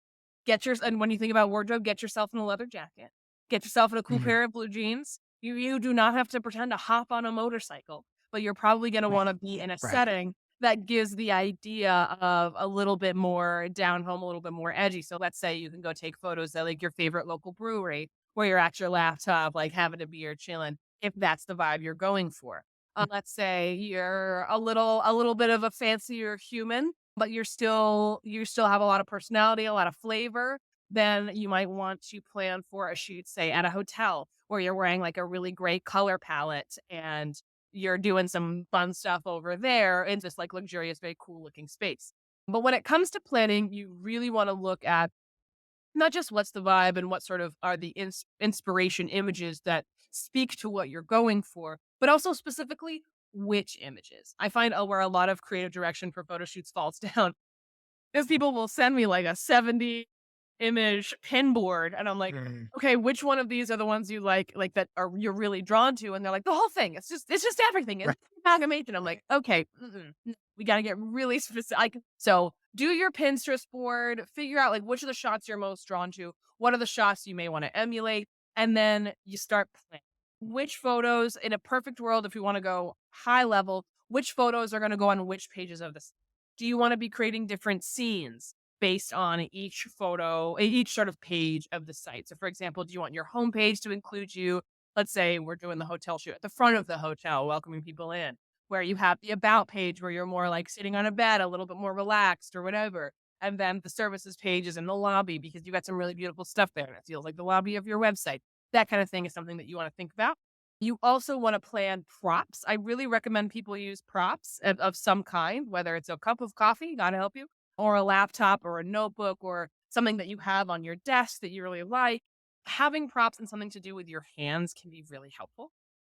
And when you think about wardrobe, get yourself in a leather jacket, get yourself in a cool Mhm. pair of blue jeans. You do not have to pretend to hop on a motorcycle, but you're probably going to Right. want to be in a Right. setting that gives the idea of a little bit more down home, a little bit more edgy. So let's say you can go take photos at like your favorite local brewery where you're at your laptop, like having a beer, chilling, if that's the vibe you're going for. Let's say you're a little bit of a fancier human, but you still have a lot of personality, a lot of flavor. Then you might want to plan for a shoot, say at a hotel where you're wearing like a really great color palette and you're doing some fun stuff over there in this like luxurious, very cool looking space. But when it comes to planning, you really want to look at not just what's the vibe and what sort of are the inspiration images that speak to what you're going for, but also specifically which images. I find where a lot of creative direction for photo shoots falls down is people will send me like a 70 image pin board, and I'm like, Mm. "Okay, which one of these are the ones you like that are you're really drawn to?" And they're like, "The whole thing. It's just everything. It's Right. amalgamation." I'm like, "Okay, we gotta get really specific." So do your Pinterest board, figure out like which of the shots you're most drawn to, what are the shots you may want to emulate, and then you start planning. Which photos, in a perfect world, if you want to go high level, which photos are going to go on which pages of this? Do you want to be creating different scenes based on each photo, each sort of page of the site? So, for example, do you want your homepage to include you? Let's say we're doing the hotel shoot at the front of the hotel, welcoming people in, where you have the about page where you're more like sitting on a bed, a little bit more relaxed or whatever. And then the services page is in the lobby because you got some really beautiful stuff there and it feels like the lobby of your website. That kind of thing is something that you want to think about. You also want to plan props. I really recommend people use props of some kind, whether it's a cup of coffee, God help you, or a laptop or a notebook or something that you have on your desk that you really like. Having props and something to do with your hands can be really helpful.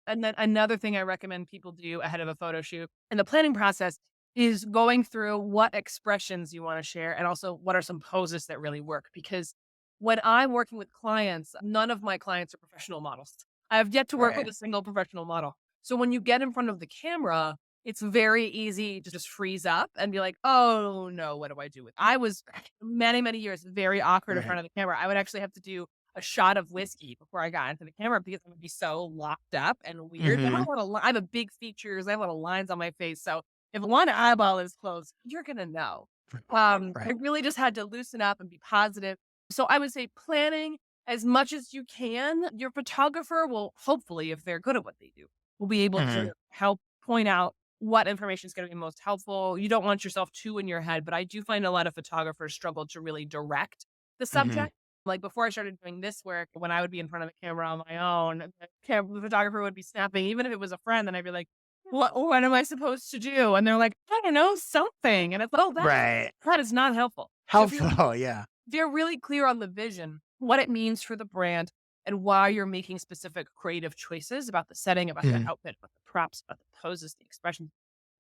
And then another thing I recommend people do ahead of a photo shoot in the planning process is going through what expressions you want to share and also what are some poses that really work. Because when I'm working with clients, none of my clients are professional models. I have yet to work with Right. a single professional model. So when you get in front of the camera, it's very easy to just freeze up and be like, oh no, what do I do with? I was many, many years very awkward in Right. front of the camera. I would actually have to do a shot of whiskey before I got into the camera because I would be so locked up and weird. I have Mhm. a lot of I have a big features. I have a lot of lines on my face. So if one eyeball is closed, you're gonna know. I Right. really just had to loosen up and be positive. So I would say planning as much as you can. Your photographer will hopefully, if they're good at what they do, will be able Mhm. to help point out what information is going to be most helpful. You don't want yourself too in your head, but I do find a lot of photographers struggle to really direct the Mhm. subject. Like before I started doing this work, when I would be in front of the camera on my own, the photographer would be snapping, even if it was a friend, then I'd be like, what am I supposed to do? And they're like, I don't know, something. And it's, oh, Right. that is not helpful. So Helpful, yeah. if you're really clear on the vision, what it means for the brand, and why you're making specific creative choices about the setting, about the Mhm. outfit, about the props, about the poses, the expression,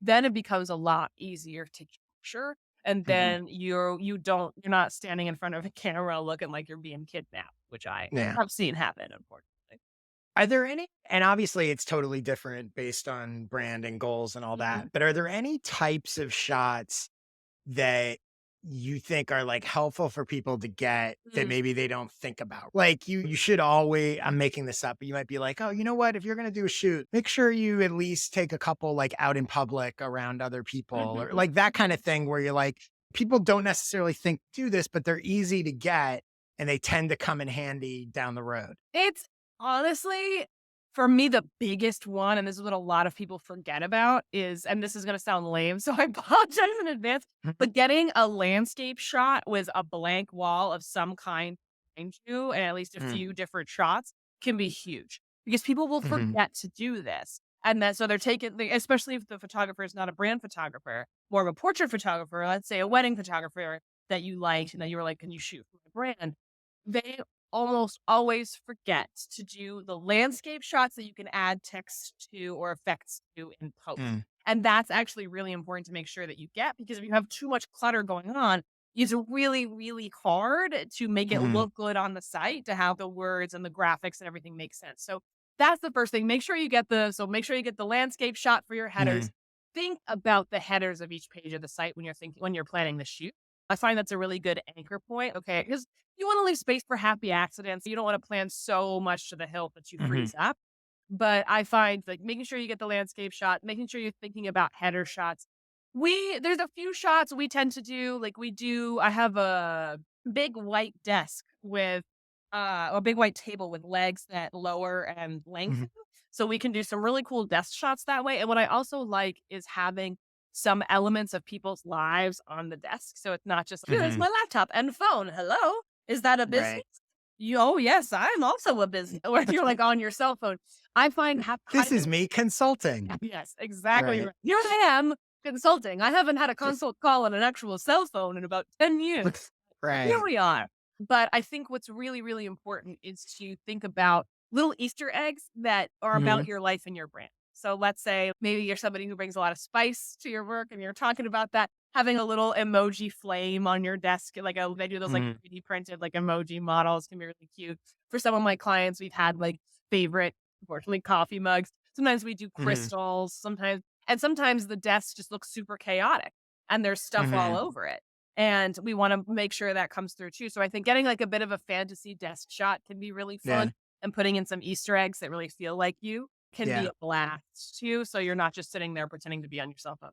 then it becomes a lot easier to capture. And Mhm. then you're not standing in front of a camera looking like you're being kidnapped, which I Yeah. have seen happen, unfortunately. Are there any, and obviously it's totally different based on brand and goals and all Mhm. that, but are there any types of shots that you think are, like, helpful for people to get that Mm. maybe they don't think about? Like, you should always, I'm making this up, but you might be like, "Oh, you know what? If you're gonna do a shoot, make sure you at least take a couple, like, out in public around other people," or, Mhm. like, that kinda Mhm. thing where you're like, people don't necessarily think do this, but they're easy to get, and they tend to come in handy down the road. It's honestly, for me, the biggest one, and this is what a lot of people forget about is, and this is gonna sound lame, so I apologize in advance, Mhm. but getting a landscape shot with a blank wall of some kind behind you and at least a Mm. few different shots can be huge because people will Mhm. forget to do this. And then so they're taking especially if the photographer is not a brand photographer, more of a portrait photographer, let's say a wedding photographer that you liked and that you were like, "Can you shoot for my brand?" They almost always forget to do the landscape shots that you can add text to or effects to in post. Mm. And that's actually really important to make sure that you get because if you have too much clutter going on, it's really, really hard to make it Mhm. look good on the site to have the words and the graphics and everything make sense. So that's the first thing. Make sure you get the landscape shot for your headers. Mhm. Think about the headers of each page of the site when you're planning the shoot. I find that's a really good anchor point. Okay. Because you want to leave space for happy accidents. You don't want to plan so much to the hilt that you Mhm. freeze up. But I find like making sure you get the landscape shot, making sure you're thinking about header shots. There's a few shots we tend to do. I have a big white desk with a big white table with legs that lower and Mhm. lengthen. So we can do some really cool desk shots that way. And what I also like is having some elements of people's lives on the desk. So it's not just, here's Mhm. my laptop and phone. Hello. Is that a business? Right. Oh, yes, I'm also a business. Or you're like on your cell phone. I find This is having, me consulting. yes, exactly Right. right. Here I am consulting. I haven't had a consult call on an actual cell phone in about 10 years. Here Right. we are. But I think what's really, really important is to think about little Easter eggs that are Mhm. about your life and your brand. So let's say maybe you're somebody who brings a lot of spice to your work and you're talking about that, having a little emoji flame on your desk, they do those like Mhm. 3D printed like emoji models can be really cute. For some of my clients, we've had like favorite, unfortunately, coffee mugs. Sometimes we do Mhm. crystals, sometimes the desk just looks super chaotic and there's stuff all Mhm. over it. And we want to make sure that comes through too. So I think getting like a bit of a fantasy desk shot can be really Yeah. fun and putting in some Easter eggs that really feel like you can be Yeah. a blast too. So you're not just sitting there pretending to be on your cell phone.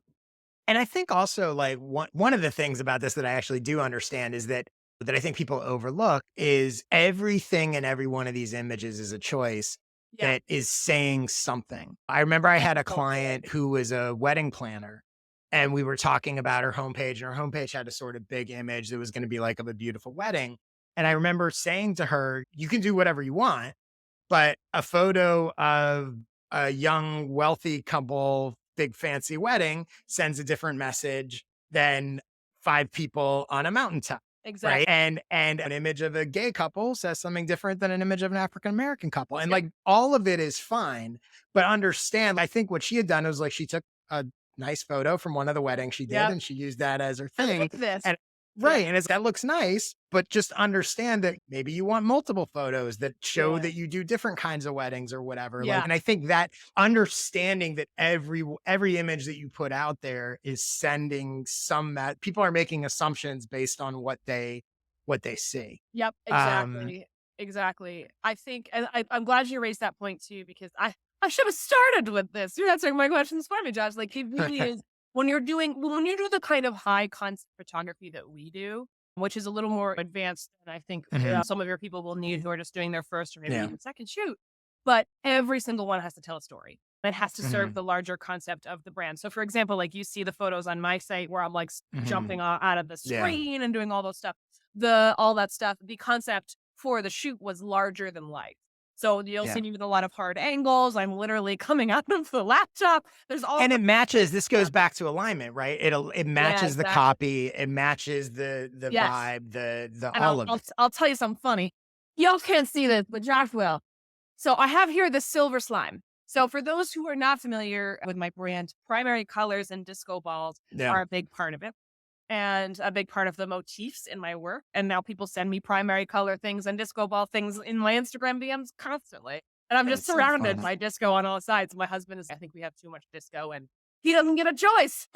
And I think also like one of the things about this that I actually do understand is that I think people overlook is everything in every one of these images is a choice Yeah. that is saying something. I remember I had a So good. client who was a wedding planner and we were talking about her homepage, and her homepage had a sort of big image that was going to be like of a beautiful wedding. And I remember saying to her, you can do whatever you want, but a photo of a young, wealthy couple, big fancy wedding sends a different message than 5 people on a mountaintop, right? Exactly. And an image of a gay couple says something different than an image of an African American couple. And Yep. like all of it is fine, but understand, I think what she had done was like she took a nice photo from one of the weddings she did Yep. and she used that as her I thing. like this. And Yeah. right, and it's that looks nice, but just understand that maybe you want multiple photos that show Yeah. that you do different kinds of weddings or whatever, like Yeah. and I think that understanding that every image that you put out there is sending some that people are making assumptions based on what they see. Yep, Um, exactly, exactly. I think and I'm glad you raised that point too because I should have started with this. You're answering my questions for me, Josh. Like, it really is when you do the kind of high concept photography that we do, which is a little more advanced than I think, mhm, some of your people will need who are just doing their first or maybe yeah, even second shoot, but every single one has to tell a story. It has to serve mhm, the larger concept of the brand. So, for example, like, you see the photos on my site where I'm, like, s mhm, jumping o out of the yeah. screen and doing all those stuff the all that stuff, the concept for the shoot was larger than life. So you'll Yeah. see me with a lot of hard angles. I'm literally coming out of the laptop. There's all And the it matches this goes stuff. back to alignment, right? It Yeah, matches the exactly. copy, it matches the Yes. vibe, the And all of it. I'll tell you something funny. Y'all can't see this, but Josh will. So I have here the silver slime. So for those who are not familiar with my brand, primary colors and disco balls Yeah. are a big part of it. And a big part of the motifs in my work. And now people send me primary color things and disco ball things in my Instagram DMs constantly. And I'm just It's so surrounded fun. by disco on all sides. My husband is, I think we have too much disco and he doesn't get a choice.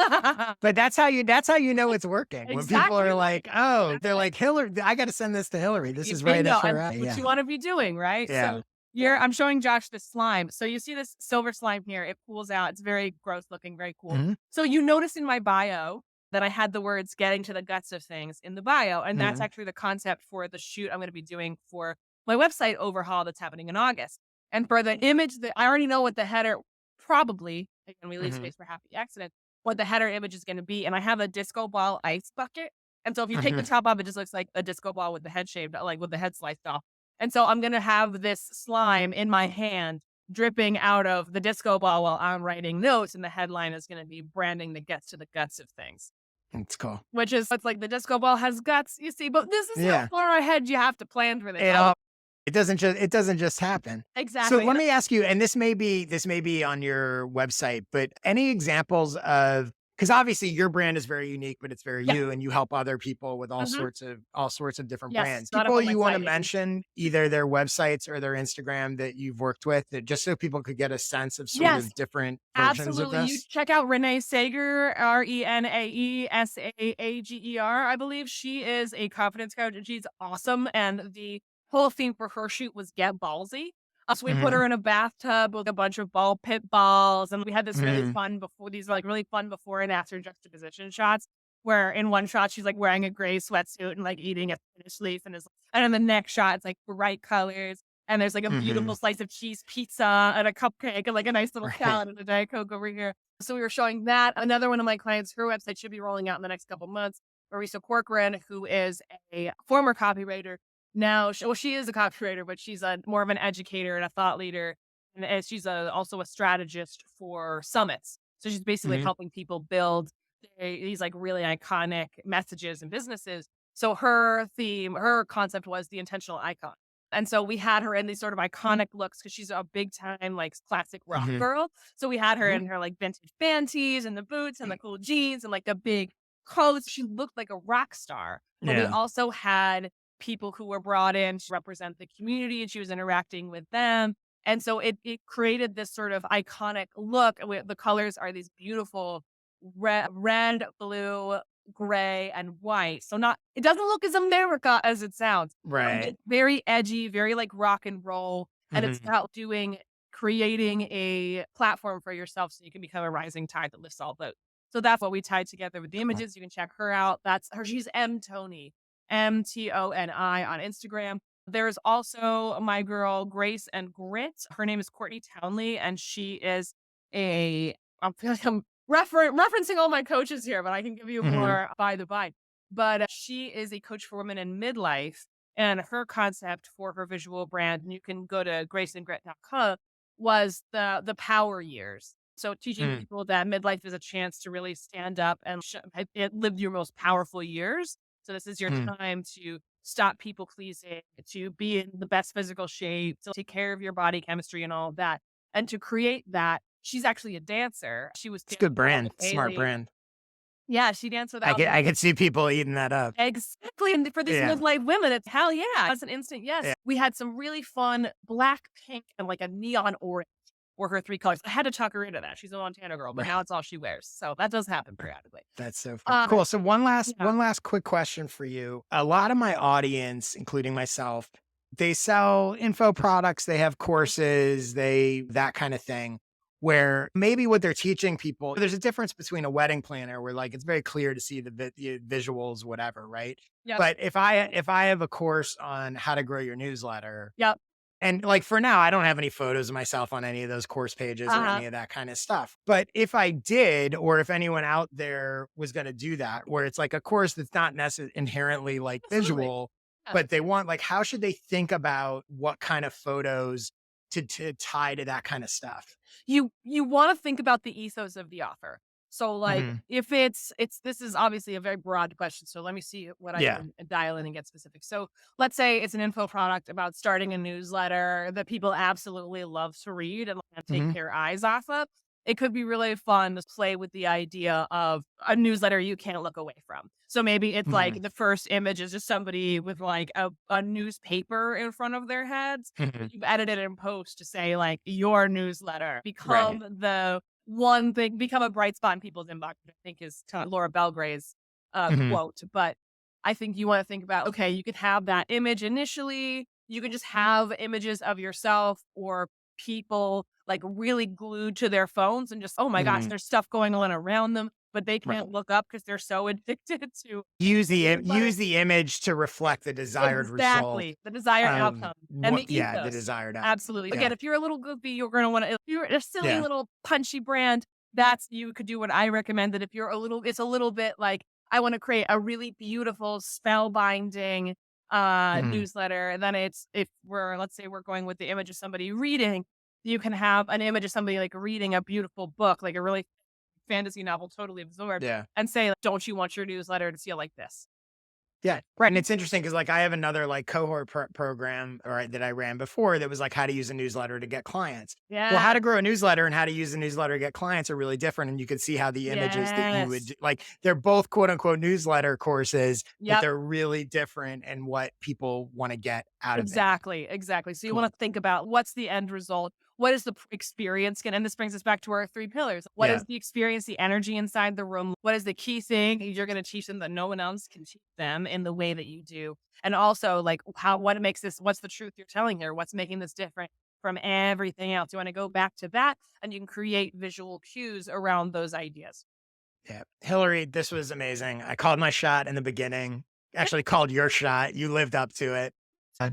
But that's how you know it's working. When people Exactly are right. like, "Oh," they're Exactly. like, "Hillary, I gotta send this to Hillary. This is right up Bingo. her And that's alley." what Yeah. you want to be doing, right? Yeah. So I'm showing Josh this slime. So you see this silver slime here. It pulls out. It's very gross looking, very cool. Mhm, So you notice in my bio that I had the words getting to the guts of things in the bio. And that's mhm, actually the concept for the shoot I'm going to be doing for my website overhaul that's happening in August. And for the image that I already know what the header probably, again, we leave mhm, space for happy accident, what the header image is going to be. And I have a disco ball ice bucket. And so if you take the mhm. top off, it just looks like a disco ball with the head shaved, like with the head sliced off. And so I'm gonna have this slime in my hand dripping out of the disco ball while I'm writing notes, and the headline is gonna be branding that gets to the guts of things. It's cool. Which is it's like the disco ball has guts, you see, but this is how Yeah. far ahead you have to plan for this. It all it doesn't just happen. So Exactly. let me ask you, and this may be on your website, but any examples of because obviously your brand is very unique, but it's very Yeah. you, and you help other people with Mhm. all sorts of different Yes. brands. Not up People on my you want to site. It is mention either their websites or their Instagram that you've worked with, that just so people could get a sense of sort yes. of different versions of Absolutely. You this. check out Renee Sager, Renaesager, I believe. She is a confidence coach and she's awesome. And the whole theme for her shoot was get ballsy. So we put Hmm. her in a bathtub with a bunch of ball pit balls. And we had this really Hmm. fun before these like really fun before and after juxtaposition shots where in one shot she's like wearing a gray sweatsuit and like eating a spinach leaf and in the next shot it's like bright colors and there's like a Hmm. beautiful slice of cheese pizza and a cupcake and like a nice little Right. salad and a Diet Coke over here. So we were showing that. Another one of my clients, her website should be rolling out in the next couple months. Marisa Corcoran, who is a former copywriter, now she is a copywriter, but she's a more of an educator and a thought leader, and she's also a strategist for summits. So she's basically Hmm. helping people build these like really iconic messages and businesses So her theme, her concept was the intentional icon. And so we had her in these sort of iconic looks because she's a big time, like classic rock Mhm. girl. So we had her Mhm. in her like vintage panties and the boots and the cool jeans and like the big coats. She looked like a rock star. But we Yeah. also had people who were brought in to represent the community and she was interacting with them. And so it created this sort of iconic look. The colors are these beautiful red, blue, gray, and white. So not it doesn't look as America as it sounds. Right. It's very edgy, very like rock and roll, and it's Mhm. about creating a platform for yourself so you can become a rising tide that lifts all boats. So that's what we tied together with the Cool. images. You can check her out. That's her. She's M Tony, MTONI on Instagram. There's also my girl Grace and Grit. Her name is Courtney Townley, and she is a. I feel like I'm referencing all my coaches here, but I can give you Mhm. more by the by. But she is a coach for women in midlife, and her concept for her visual brand, and you can go to graceandgrit.com, was the power years. So teaching Mm. people that midlife is a chance to really stand up and live your most powerful years. So this is your Mm. time to stop people pleasing, to be in the best physical shape, to take care of your body chemistry and all of that. And to create that, she's actually a dancer. She was It's a dancing good with Alvin brand, smart Ailey. brand. Yeah, she danced with I Alvin. I could see people eating that up. Exactly, and for these Yeah. midlife women, it's hell yeah, that's an instant Yeah. yes. We had some really fun black, pink, and like a neon orange were her 3 colors. I had to tuck her into that. She's a Montana girl, but Right. now it's all she wears. So that does happen Right. periodically. That's so fun. Uh, Cool. So yeah, one last quick question for you. A lot of my audience, including myself, they sell info products, they have courses, they that kind of thing. Where maybe what they're teaching people, there's a difference between a wedding planner where like it's very clear to see the visuals, whatever, right? yep, But if I have a course on how to grow your newsletter, yep, and like for now, I don't have any photos of myself on any of those course pages or uh-huh, any of that kind of stuff. But if I did, or if anyone out there was going to do that, where it's like a course that's not necessarily inherently like absolutely, visual, yeah. but they want like, how should they think about what kind of photos to tie to that kind of stuff? You wanna think about the ethos of the offer. So, like, Hmm. if it's this is obviously a very broad question, so let me see what I Yeah. can dial in and get specific. So, let's say it's an info product about starting a newsletter that people absolutely love to read and can't take Hmm. their eyes off of. It could be really fun to play with the idea of a newsletter you can't look away from. So maybe it's Hmm. like the first image is just somebody with like a newspaper in front of their heads. Hmm. You've edited in post to say like your newsletter become Right. the one thing, become a bright spot in people's inbox, which I think is kind of Laura Belgray's Hmm. quote. But I think you want to think about, okay, you could have that image initially. You can just have images of yourself or people like really glued to their phones and just, oh my gosh, Hmm. there's stuff going on around them, but they Right. can't look up because they're so addicted to Use the newsletter. use the image to reflect the desired result Exactly, the desired of outcome and what, the yeah, the ethos. desired outcome. Absolutely. Yeah. Again, if you're a little goofy, you're gonna wanna if you're a silly Yeah. little punchy brand, that's you could do what I recommend that if you're a little it's a little bit like, I wanna create a really beautiful spellbinding, Mhm. newsletter, and then it's if we're let's say we're going with the image of somebody reading, you can have an image of somebody, like, reading a beautiful book, like a really fantasy novel, totally absorbed, Yeah. and say, like, "Don't you want your newsletter to feel like this?" Yeah. Right. And it's interesting because like I have another like cohort program or that I ran before that was like how to use a newsletter to get clients. Well, how Yeah. to grow a newsletter and how to use a newsletter to get clients are really different. And you can see how the images that you would Yes. like, they're both quote unquote newsletter courses, but Yep. they're really different and what people want to get out of it. Exactly, exactly. So you Cool. wanna think about what's the end result? What is the experience gonna and this brings us back to our 3 pillars. What Yeah. is the experience, the energy inside the room? What is the key thing you're gonna teach them that no one else can teach them in the way that you do? And also, like, what makes this what's the truth you're telling here? What's making this different from everything else? You wanna go back to that, and you can create visual cues around those ideas. Yeah. Hillary, this was amazing. I called my shot in the beginning, actually called your shot. You lived up to it.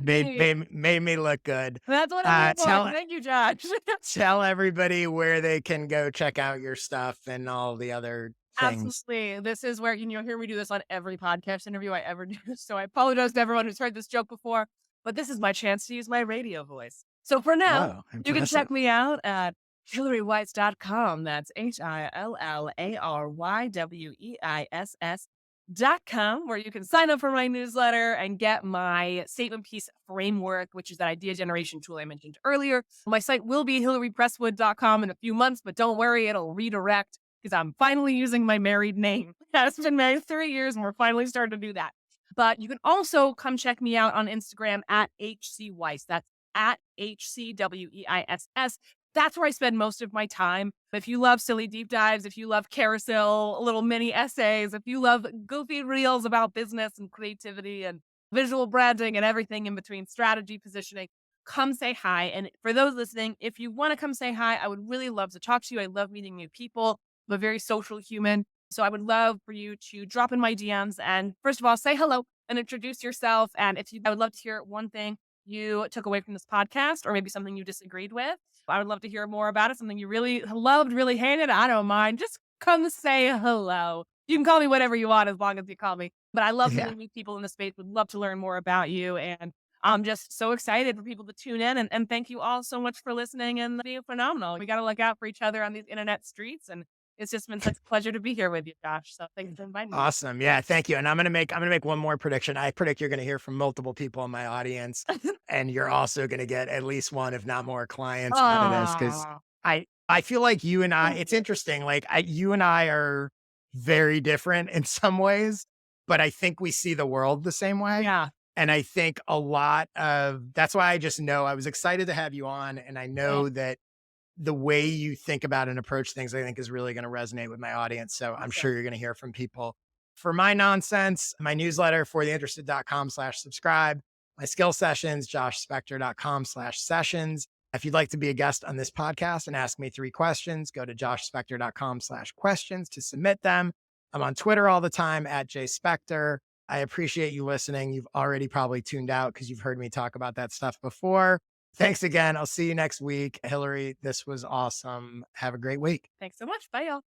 Hey, Made me look good. that's what I'm here for. Tell Thank you, Josh. tell everybody where they can go check out your stuff and all the other things. Absolutely. This is where, hear me do this on every podcast interview I ever do. So I apologize to everyone who's heard this joke before, but this is my chance to use my radio voice. So for now, Whoa, you can check impressive. me out at HillaryWeiss.com. That's HILLARYWEISS. where you can sign up for my newsletter and get my statement piece framework, which is that idea generation tool I mentioned earlier. My site will be hillarypresswood.com in a few months, but don't worry, it'll redirect because I'm finally using my married name. It's been married 3 years and we're finally starting to do that. But you can also come check me out on Instagram at HCWeiss. That's at HCWEISS. That's where I spend most of my time. If you love silly deep dives, if you love carousel, little mini essays, if you love goofy reels about business and creativity and visual branding and everything in between, strategy, positioning, come say hi. And for those listening, if you want to come say hi, I would really love to talk to you. I love meeting new people. I'm a very social human. So I would love for you to drop in my DMs and first of all, say hello and introduce yourself. And I would love to hear one thing you took away from this podcast or maybe something you disagreed with. I would love to hear more about it. Something you really loved, really hated. I don't mind. Just come say hello. You can call me whatever you want as long as you call me. But I love Yeah. meeting new people in the space. Would love to learn more about you. And I'm just so excited for people to tune in. And thank you all so much for listening and being phenomenal. We got to look out for each other on these internet streets. And it's just been such a pleasure to be here with you, Josh. So thanks for inviting me. Awesome. Yeah, thank you. And I'm gonna make one more prediction. I predict you're gonna hear from multiple people in my audience, and you're also gonna get at least one, if not more, clients out of this. Because Oh, I feel like you and I, thank it's you. interesting. Like you and I are very different in some ways, but I think we see the world the same way. Yeah. And I think a lot of that's why I just know I was excited to have you on, and I Yeah. know that the way you think about and approach things, I think is really going to resonate with my audience. So I'm Awesome. sure you're going to hear from people. For my nonsense, my newsletter, fortheinterested.com/subscribe, my skill sessions, joshspector.com/sessions. If you'd like to be a guest on this podcast and ask me 3 questions, go to joshspector.com/questions to submit them. I'm on Twitter all the time at jspector. I appreciate you listening. You've already probably tuned out because you've heard me talk about that stuff before. Thanks again. I'll see you next week. Hillary, this was awesome. Have a great week. Thanks so much. Bye, y'all.